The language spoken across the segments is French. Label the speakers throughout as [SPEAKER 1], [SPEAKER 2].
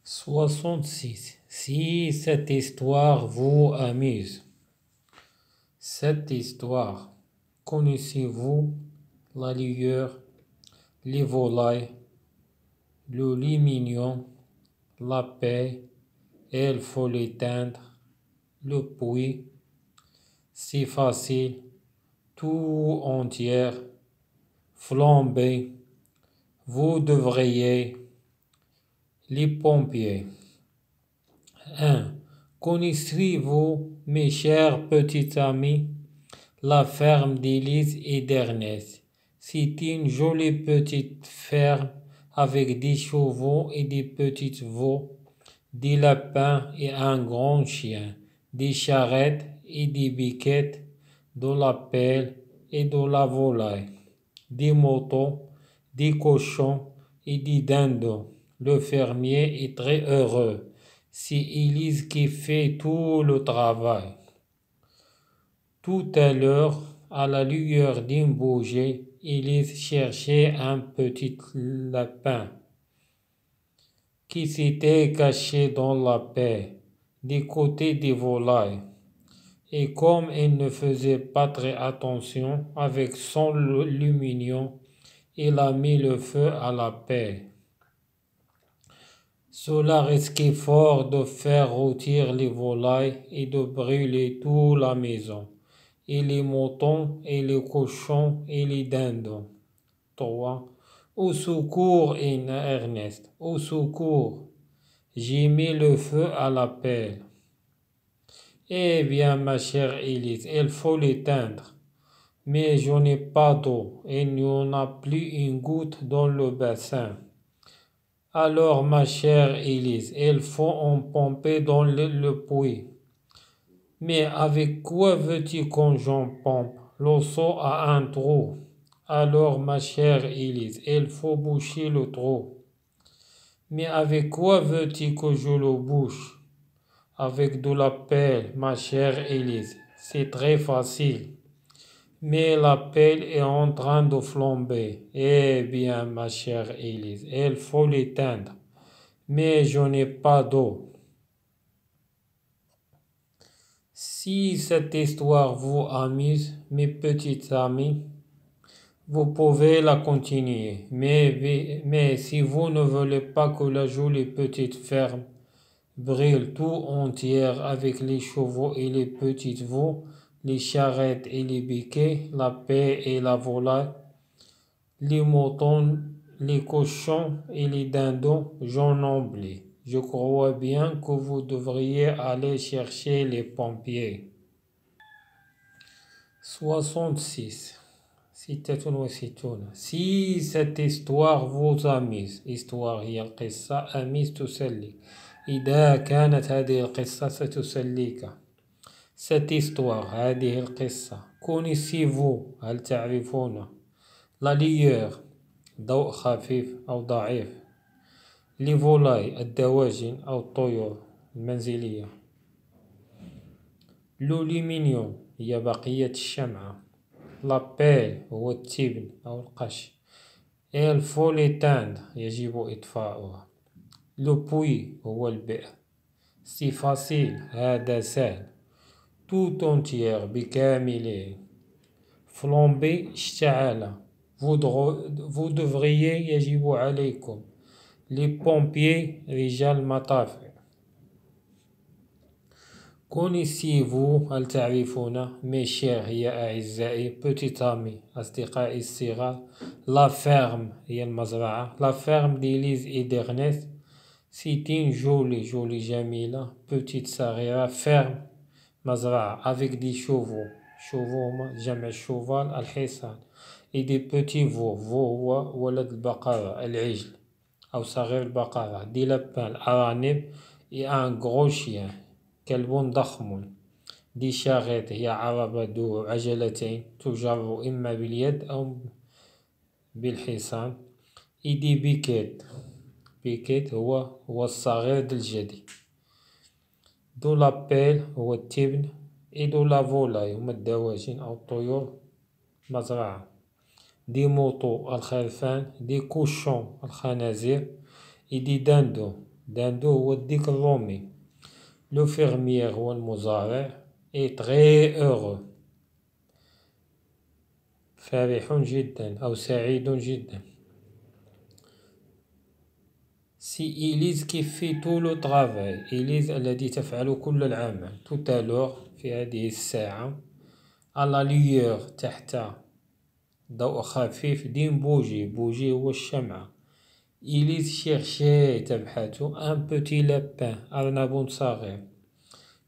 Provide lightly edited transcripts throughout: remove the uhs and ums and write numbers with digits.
[SPEAKER 1] 66. Si cette histoire vous amuse. Cette histoire, connaissez-vous la lueur, les volailles, le lit mignon, la paix, il faut l'éteindre, le puits, c'est facile, tout entier, flambé, vous devriez, les pompiers. 1. Connaissez-vous, mes chers petits amis, la ferme d'Élise et d'Ernest? C'est une jolie petite ferme avec des chevaux et des petites veaux, des lapins et un grand chien, des charrettes et des biquettes, de la pelle et de la volaille, des motos, des cochons et des dindons. Le fermier est très heureux. C'est Élise qui fait tout le travail. Tout à l'heure, à la lueur d'une bougie, Élise cherchait un petit lapin qui s'était caché dans la paix, du côté des volailles. Et comme il ne faisait pas très attention avec son lumignon, il a mis le feu à la paix. Cela risquait fort de faire rôtir les volailles et de brûler toute la maison, et les moutons, et les cochons, et les dindons. 3. Au secours, Ernest, au secours. J'ai mis le feu à la pelle. Eh bien, ma chère Élise, il faut l'éteindre. Mais je n'ai pas d'eau, et il n'y en a plus une goutte dans le bassin. Alors, ma chère Élise, il faut en pomper dans le puits. Mais avec quoi veux-tu qu'on j'en pompe? Le seau a un trou. Alors, ma chère Élise, il faut boucher le trou. Mais avec quoi veux-tu que je le bouche? Avec de la pelle, ma chère Élise. C'est très facile. Mais la pelle est en train de flamber. Eh bien, ma chère Élise, il faut l'éteindre. Mais je n'ai pas d'eau. Si cette histoire vous amuse, mes petits amis, vous pouvez la continuer. Mais si vous ne voulez pas que la jolie petite ferme brûle tout entière avec les chevaux et les petites veaux, les charrettes et les biquets, la paix et la volaille, les moutons, les cochons et les dindons, j'en oublie. Je crois bien que vous devriez aller chercher les pompiers. 66. ستة وستون. Si cette histoire vous amuse, histoire هي القصة amuse تسلي. إذا كانت هذه القصة ستسليك. Cette histoire, هذه القصة. Connaissez-vous, هل تعرفون؟ La lueur, ضوء خفيف أو ضعيف. Les volailles, الدواجن أو الطيور المنزلية. L'aluminium هي بقية الشمعة. La pelle هو التبن أو القش. Il faut l'éteindre يجب إطفاؤها. Le puits هو البئر. C'est facile هذا سهل. Tout entier بكامله. Flamber اشتعل. Vous devriez يجب عليكم. Les pompiers رجال مطافئ. Connaissez-vous, هل تعرفون, mes chers يا أعزائي, petits amis, أصدقائي الصغار, la ferme هي المزرعة, la ferme d'Élise et d'Ernest, c'est une jolie جميلة, petite صغيرة, ferme, مزرعة, avec des chevaux, جمع الشوفال الحصان, et des petits veaux, هو ولد البقرة, العجل, أو صغير البقرة, des lapins, الأرانب, et un gros chien. كلب ضخم. دي شاريت هي عربة ذو عجلتين تجر إما باليد أو بالحصان. إيدي بيكيت هو الصغير الجدي. دو لابيل هو التبن. إيدو لا فولاي هما الدواجن أو الطيور مزرعة. دي موطو الخرفان. دي كوشون الخنازير. إيدي داندو داندو هو الديك الرومي. لو فيرميير هو المزارع est très heureux. فرح جدا أو سعيد جدا. سي إليز كيف في tout le travail. إليز الذي تفعل كل العمل. tout à l'heure في هذه الساعة. à la lueur تحت ضوء خفيف دين بوجي. بوجي هو الشمعة. إليز شيرشي تبحث un petit lapin أرنب صغير.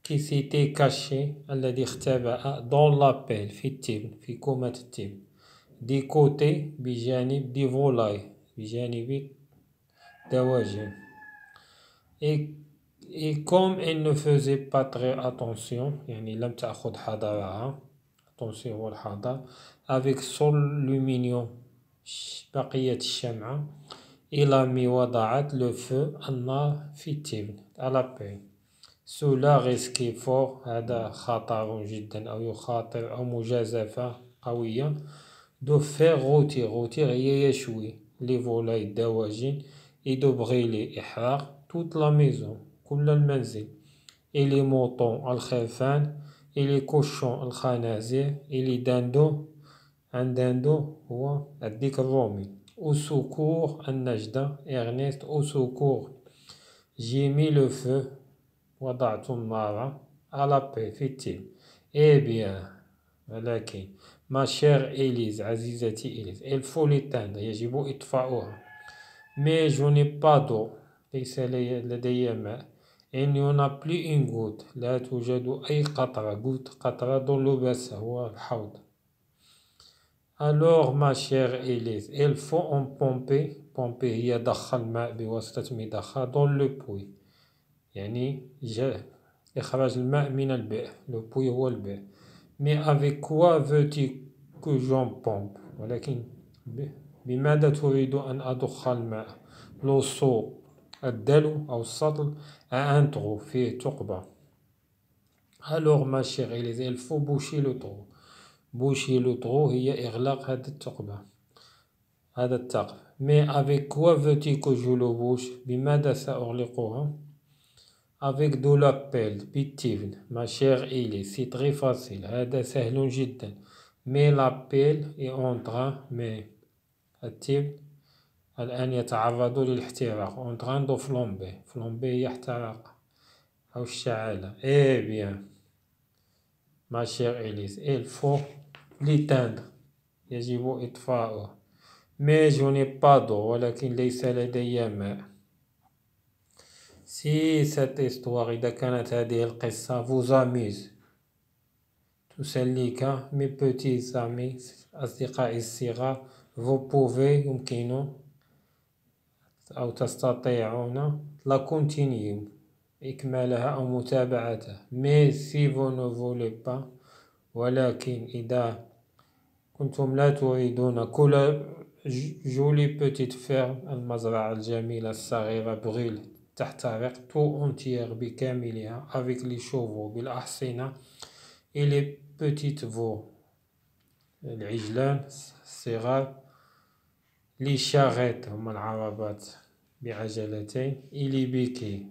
[SPEAKER 1] كي سيتي كاشي الذي اختبأ دون لابيل في التبن في كومة التبن. دي كوتي بجانب دي فولاي بجانب دواجن. et comme elle ne faisait pas très attention يعني لم تأخذ حذرها attention هو الحذر avec son luminium بقية الشمعة إلى مي وضعت لو فو النار في التبن à la paix. cela risque fort هذا خطر جدا أو يخاطر أو مجازفة قوية. دو فير غوتير هي يشوي لي فولاي الدواجن et de brûler إحراق toute la maison كل المنزل et les moutons الخرفان et les cochons الخنازير et les dindons un dindon هو الديك الرومي. au secours النجدة إرنست au secours j'ai mis le feu وضعت النار à la paix في التبن. eh bien ولكن ما chère إليز عزيزتي إليز il faut l'éteindre يجب إطفاؤها. mais je n'ai pas d'eau ليس لدي ماء. il n'y en a plus une goutte لا توجد أي قطرة goutte قطرة dans le bassin هو الحوض. alors ma chère Élise il faut en pomper هي ضخ الماء بواسطة مضخة dans le puits يعني إخراج الماء من البئر. le puits هو البئر. mais avec quoi veux-tu que j'en pompe ولكن بماذا تريد أن أضخ الماء؟ لو سو الدلو أو السطل un trou فيه ثقبة. alors ma chère Élise il faut boucher le trou. boucher le trou هي إغلاق هذه الثقبة هذا الثقب. mais avec quoi veux-tu que je le bouche بماذا سأغلقها؟ avec de la pelle بالتبن. ma chère Élise c'est très facile هذا سهل جدا. mais la pelle est en train mais التبن الآن يتعرض للاحتراق en train de flamber هي احتراق أو الشعالة. eh bien ma chère Élise il faut l'éteindre يجب إطفاؤه. mais je n'ai pas d'eau ولكن ليس لدي ماء. si cette histoire إذا كانت هذه القصة vous amuse تسليك mes petits amis أصدقائي الصغار vous pouvez يمكن أو تستطيعون la continuer إكمالها أو متابعتها. mais si vous ne voulez pas ولكن إذا كنتم لا تريدون كل جولي بتيت فيرم المزرعة الجميلة الصغيرة بريل تحترق tout entière بكاملها avec les chevaux بالأحصنة et les petites veaux العجلان الصغار لي شاريت هما العربات بعجلتين إلي بيكي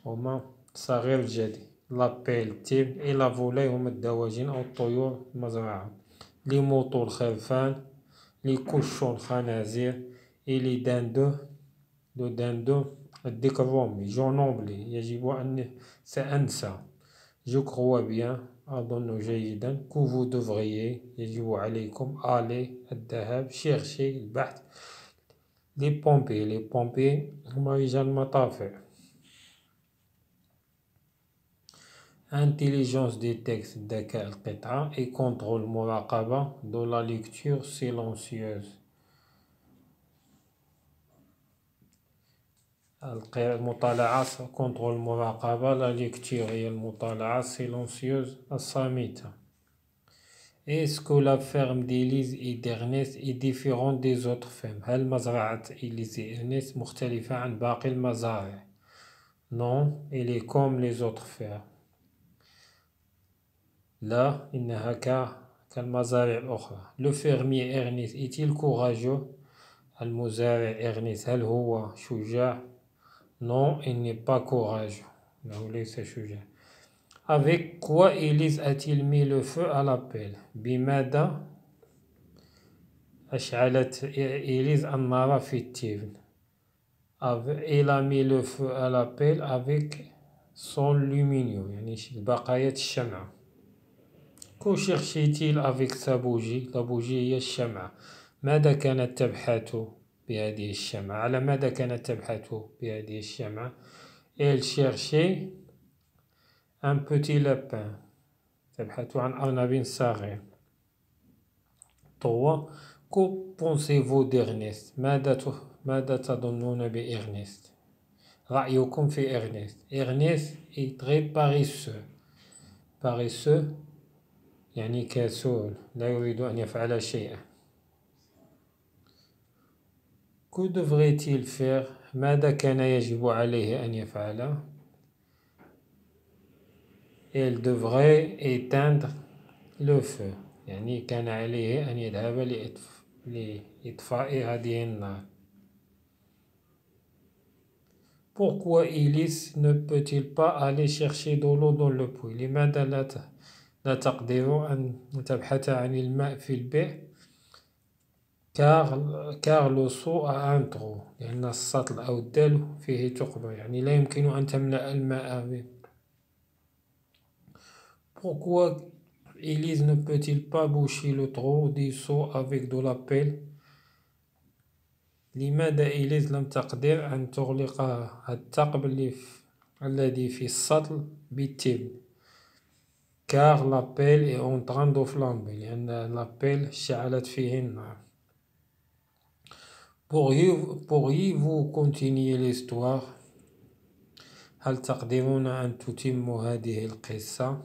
[SPEAKER 1] هما صغير الجدي لابيل تيب إلى فولاي هما الدواجن أو الطيور المزرعة. لي موطو الخرفان لي كوشون الخنازير إلي داندو الديك الرومي جونوبلي يجب أن سأنسى. جو كروا بيان أظن جيدا كو فو دوفغيي يجب عليكم آلي الذهاب شيرشي البحث. لي بومبي هما رجال المطافئ. intelligence des textes الذكاء القطعة et contrôle مراقبة de la lecture silencieuse المطالعة contrôle مراقبة la lecture هي المطالعة silencieuse الصامتة. est-ce que la ferme d'Élise et d'Ernest est différente des autres fermes؟ هل مزرعة إليز وإرنست مختلفة عن باقي المزارع؟ non elle est comme les autres fermes. لا إنها كالمزارع الأخرى. le fermier Ernest est-il courageux؟ المزارع إرنست هل هو شجاع؟ Non, il n'est pas courageux. ليس شجاع. Avec quoi Élise a-t-il mis le feu à la pelle? بماذا أشعلت إليز النار في التبن. Il a mis le feu à la pelle avec son lumineux يعني بقايات الشمعة. Que cherchait-il avec sa bougie? La bougie هي الشمعة. ماذا كانت تبحث بهذه الشمعة؟ على ماذا كانت تبحث بهذه الشمعة؟ Elle cherchait un petit lapin. تبحث عن أرنب صغير. 3. Que pensez-vous d'Ernest? ماذا تظنون بإرنست؟ رأيكم في إرنست. Ernest est très paresseux. paresseux يعني كسول لا يريد أن يفعل شيئا. Que devrait-il faire? ماذا كان يجب عليه أن يفعل؟ Il devrait éteindre le feu يعني كان عليه أن يذهب لإطفاء هذه النار. Pourquoi Élise ne peut-il pas aller chercher de l'eau dans le puits? لماذا لا تقدر أن تبحث عن الماء في البئر؟ car le seau a un trou لأن السطل أو الدلو فيه ثقب يعني لا يمكن أن تملأ الماء به. Pourquoi Élise ne peut-il pas boucher le trou du seau avec de la pelle? لماذا إليز لم تقدر أن تغلق الثقب الذي في السطل بالتبن؟ car la pelle est en train de flamber لأن la pelle اشتعلت فيه النار. Pourriez-vous continuer l'histoire? هل تقدرون أن تتموا هذه القصة؟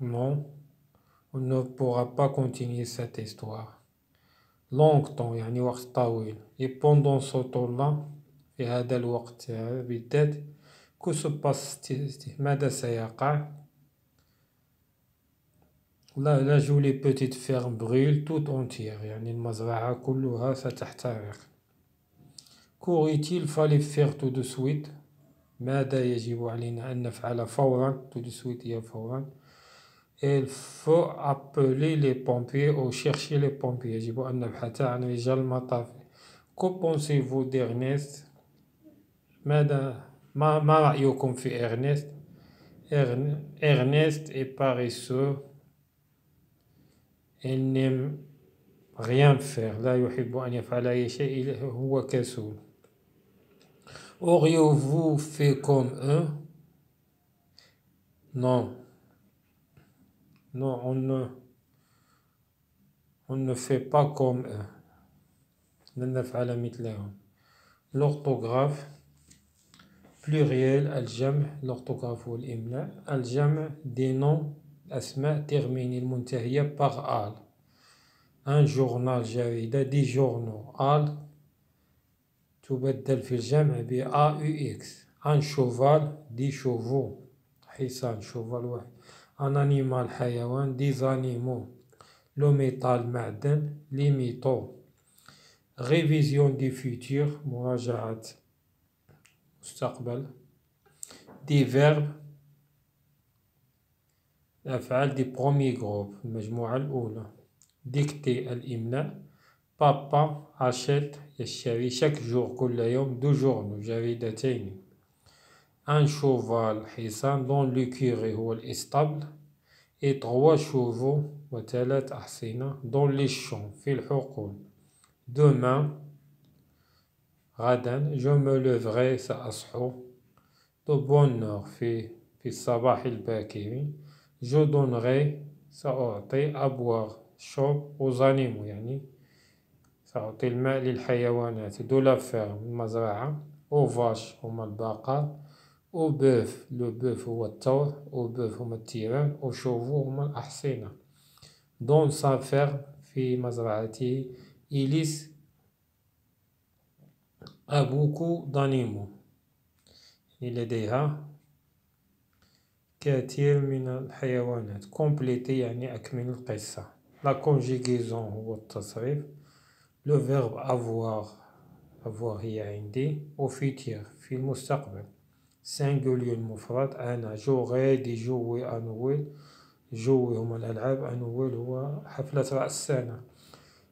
[SPEAKER 1] Non, on ne pourra pas continuer cette histoire. longtemps يعني وقت طويل. Et pendant ce temps-là في هذا الوقت بالذات que se passe-t-il? ماذا سيقع؟ la jolie petite ferme brûle tout entière يعني المزرعة كلها ستحترق. qu'aurait-il fallu faire tout de suite? ماذا يجب علينا أن نفعل فورا؟ tout de suite هي فورا. Il faut appeler les pompiers ou chercher les pompiers. يجب أن نبحث عن رجال المطافي. Que pensez-vous d'Ernest? ما رأيكم في إرنست؟ Ernest est paresseux. Il n'aime rien faire. لا يحب أن يفعل أي شيء. هو كسول. Auriez-vous fait comme eux? Non. Non, on ne fait pas comme eux. لن نفعل مثلهم. L'orthographe pluriel الجمع l'orthographe والإملاء. الجمع des noms أسماء terminés المنتهية par al. un journal جريدة دي journaux. al تبدل في الجمع ب AUX. un cheval دي chevaux حصان cheval واحد. un animal حيوان des animaux. le métal معدن les métaux. révision du futur مراجعة مستقبل. des verbes الأفعال دي premier groupe المجموعة الأولى. dicter الإملاء. بابا achète يشتري chaque jour كل يوم 2 journaux جريدتين. un cheval حصان dans l'écurie هو الإسطبل. et 3 chevaux وثلاث أحصنة dans les champs في الحقول. demain غدا je me lèverai سأصحو de bonne heure في الصباح الباكر. je donnerai سأعطي à boire شرب aux animaux يعني سأعطي الماء للحيوانات. de la ferme المزرعة. aux vaches هما البقر. au bœuf le bœuf هو الثور. au bœuf هما التيران. aux chevaux هما الأحصنة. dans sa ferme في مزرعته. Élise a beaucoup d'animaux. لديها كثير من الحيوانات. compléter يعني أكمل القصة. la conjugaison هو التصريف. le verbe avoir هي عندي au futur في المستقبل singulier المفرد أنا j'aurai دي jouer à Noël jouer هما الألعاب à Noël هو حفلة رأس السنة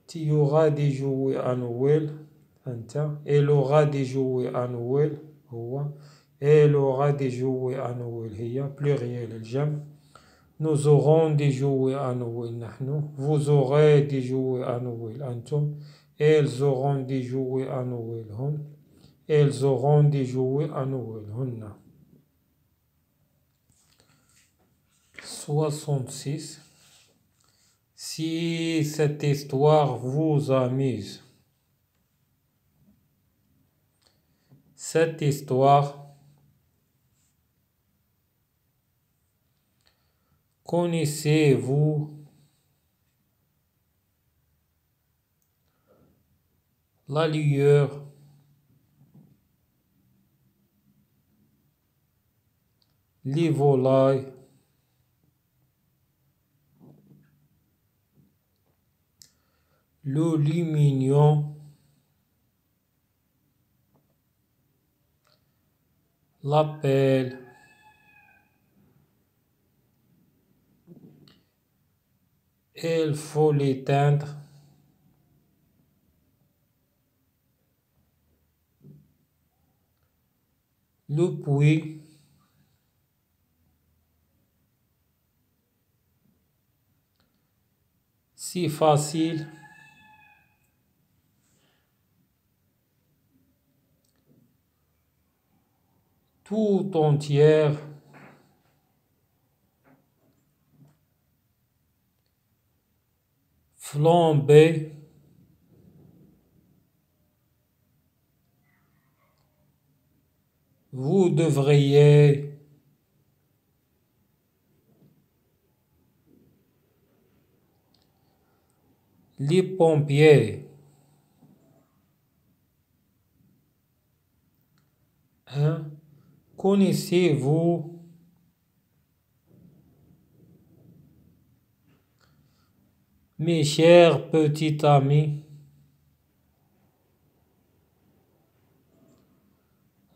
[SPEAKER 1] tu auras des jouets à Noël أنت elle aura des jouets à Noël هو elle aura des jouets à Noël هي pluriel الجمع nous aurons des jouets à Noël نحن vous aurez des jouets à Noël أنتم elles auront des jouets à Noël هم elles auront des jouets à Noël هن 66 Si cette histoire vous amuse, cette histoire, connaissez-vous la lueur, les volailles, l'aluminium, la pelle, il faut l'éteindre, le puits, si facile, tout entière, flambée, vous devriez, les pompiers, hein? Connaissez-vous mes chers petits amis,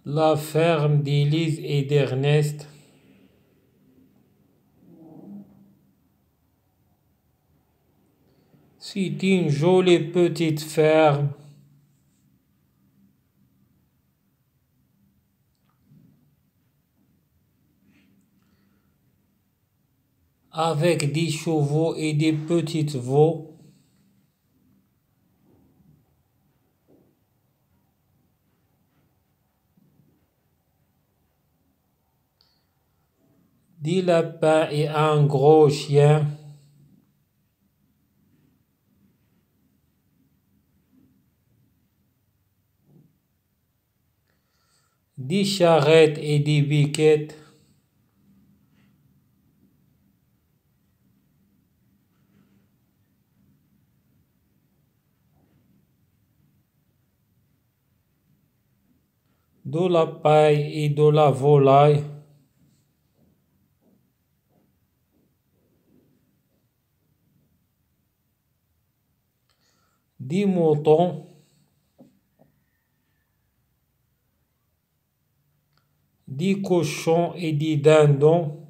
[SPEAKER 1] la ferme d'Élise et d'Ernest, c'est une jolie petite ferme. Avec des chevaux et des petites veaux. Des lapins et un gros chien. Des charrettes et des biquettes. De la paille et de la volaille. Des moutons. Des cochons et des dindons.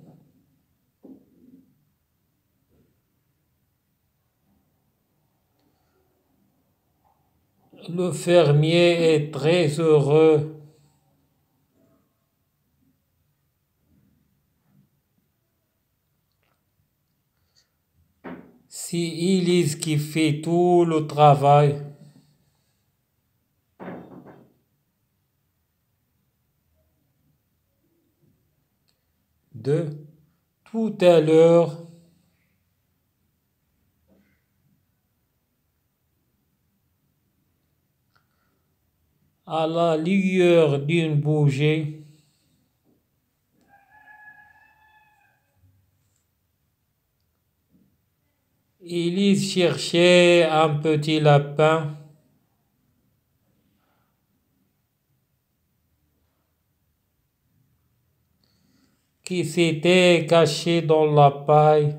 [SPEAKER 1] Le fermier est très heureux. C'est Élise qui fait tout le travail. De tout à l'heure. À la lueur d'une bougie. Élise cherchait un petit lapin qui s'était caché dans la paille.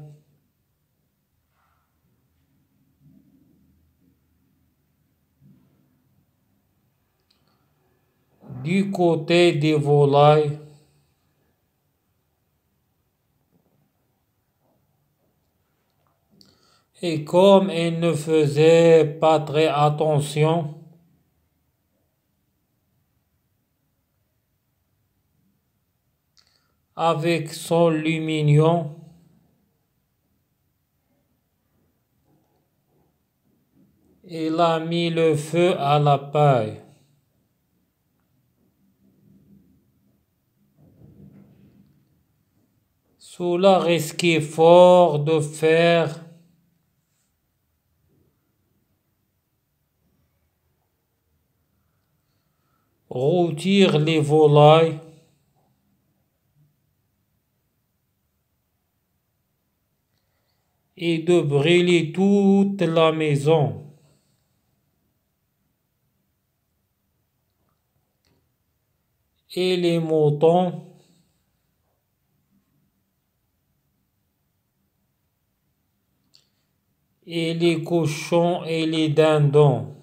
[SPEAKER 1] du côté des volailles. Et comme il ne faisait pas très attention, avec son lumignon, il a mis le feu à la paille. Cela risquait fort de faire rôtir les volailles et de brûler toute la maison. Et les moutons et les cochons et les dindons.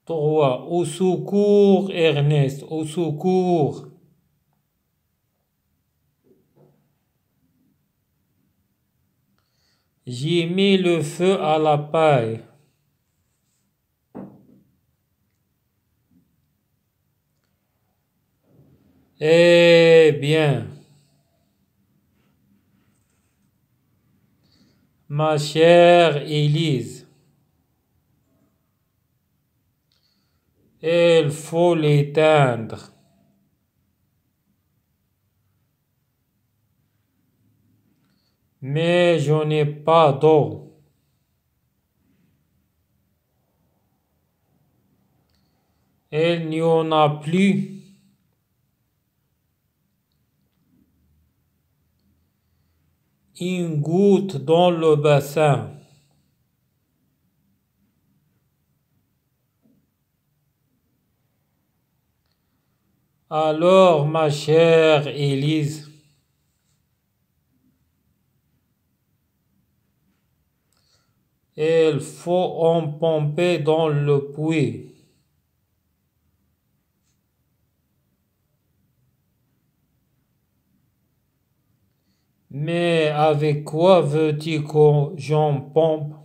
[SPEAKER 1] Trois. Au secours, Ernest, au secours. J'ai mis le feu à la paille. Eh bien, ma chère Élise, il faut l'éteindre. Mais je n'ai pas d'eau. Il n'y en a plus. Une goutte dans le bassin. Alors, ma chère Élise, il faut en pomper dans le puits. Mais avec quoi veux-tu que j'en pompe?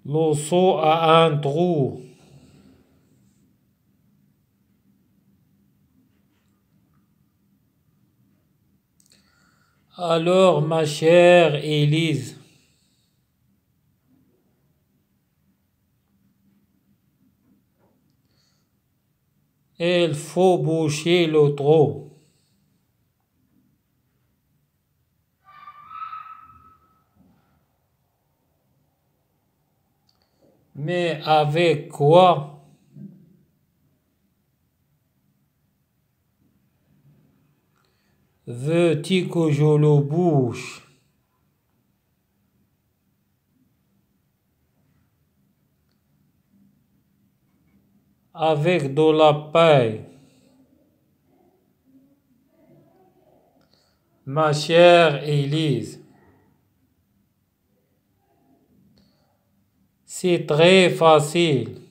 [SPEAKER 1] Le seau a un trou. Alors, ma chère Élise, il faut boucher le trou. Mais avec quoi? Veux-tu que je le bouche? Avec de la paille. Ma chère Élise, c'est très facile.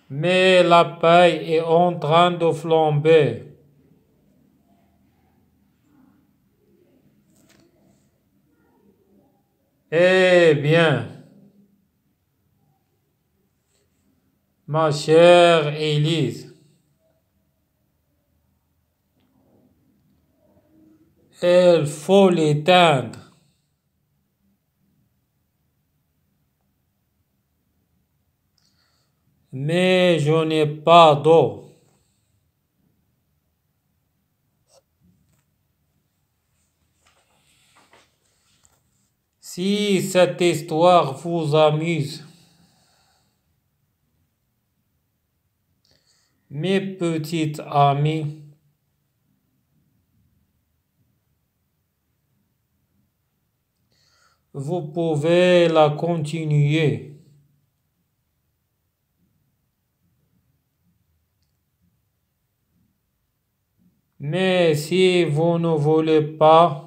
[SPEAKER 1] Mais la paille est en train de flamber. Eh bien, ma chère Élise, il faut l'éteindre. Mais je n'ai pas d'eau. Si cette histoire vous amuse, mes petites amies, vous pouvez la continuer. Mais si vous ne voulez pas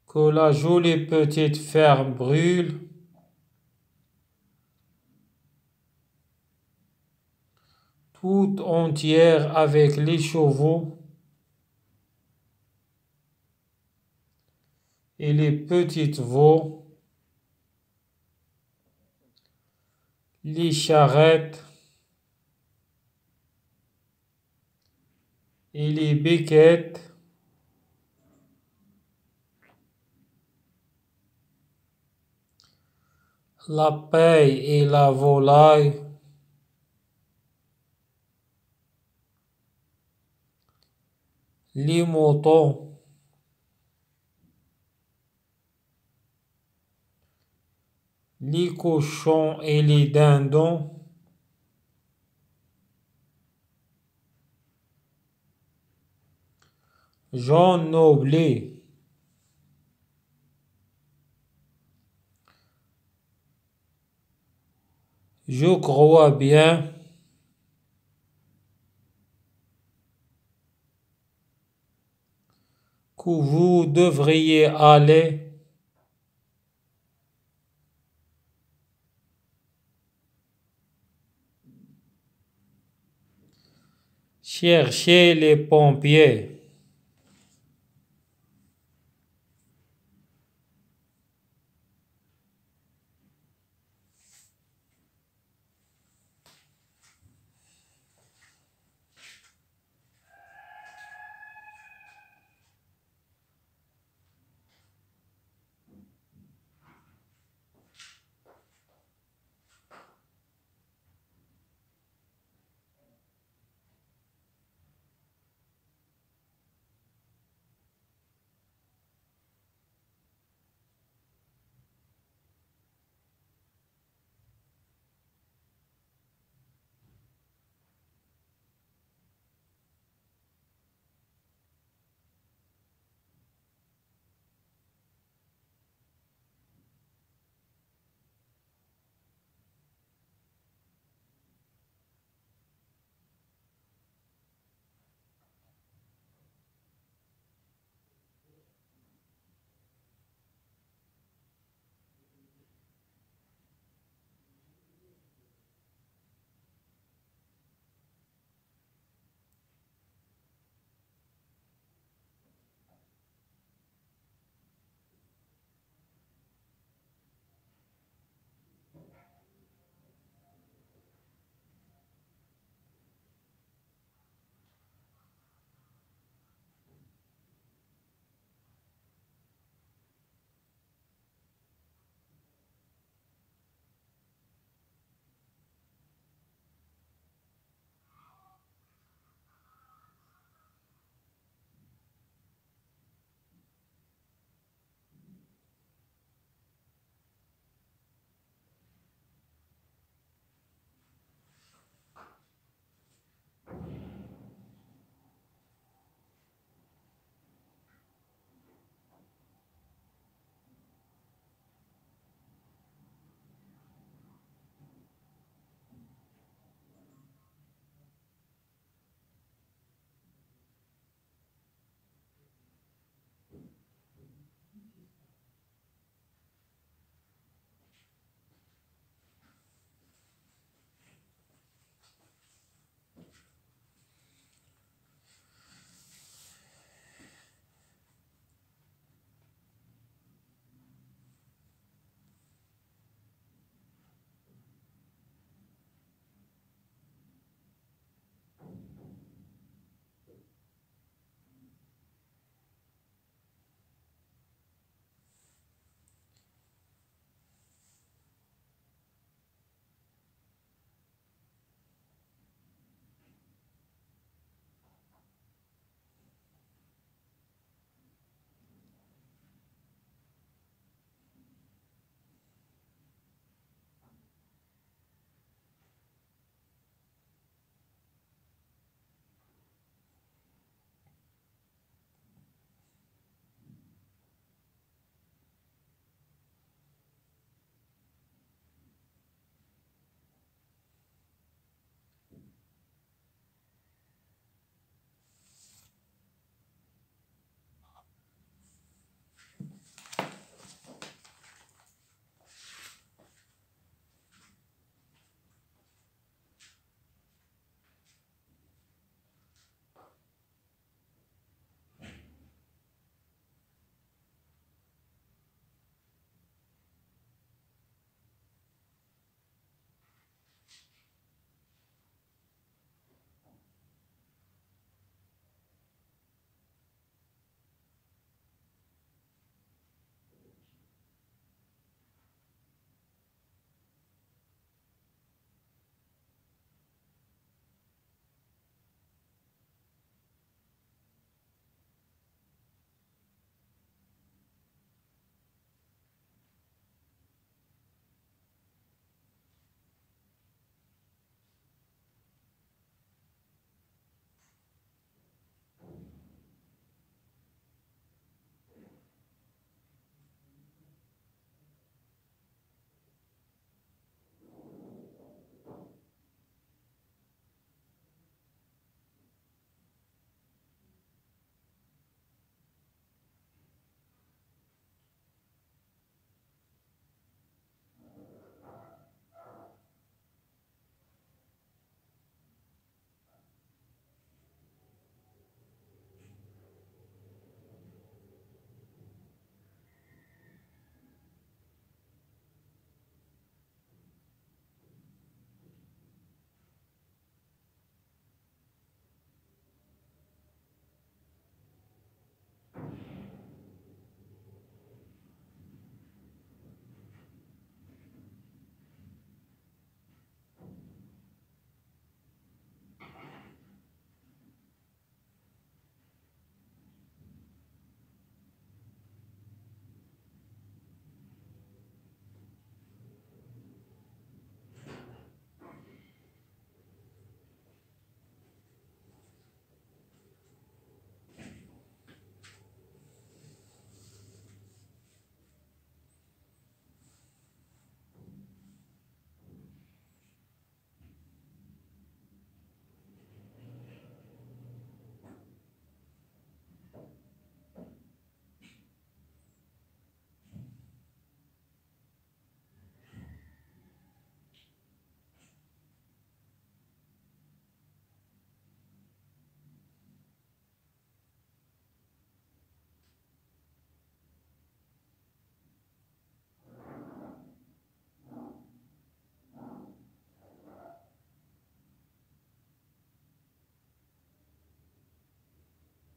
[SPEAKER 1] que la jolie petite ferme brûle, tout entière avec les chevaux et les petites veaux, les charrettes et les biquettes, la paille et la volaille, les moutons, les cochons et les dindons, j'en oublie. Je crois bien que vous devriez aller chercher les pompiers.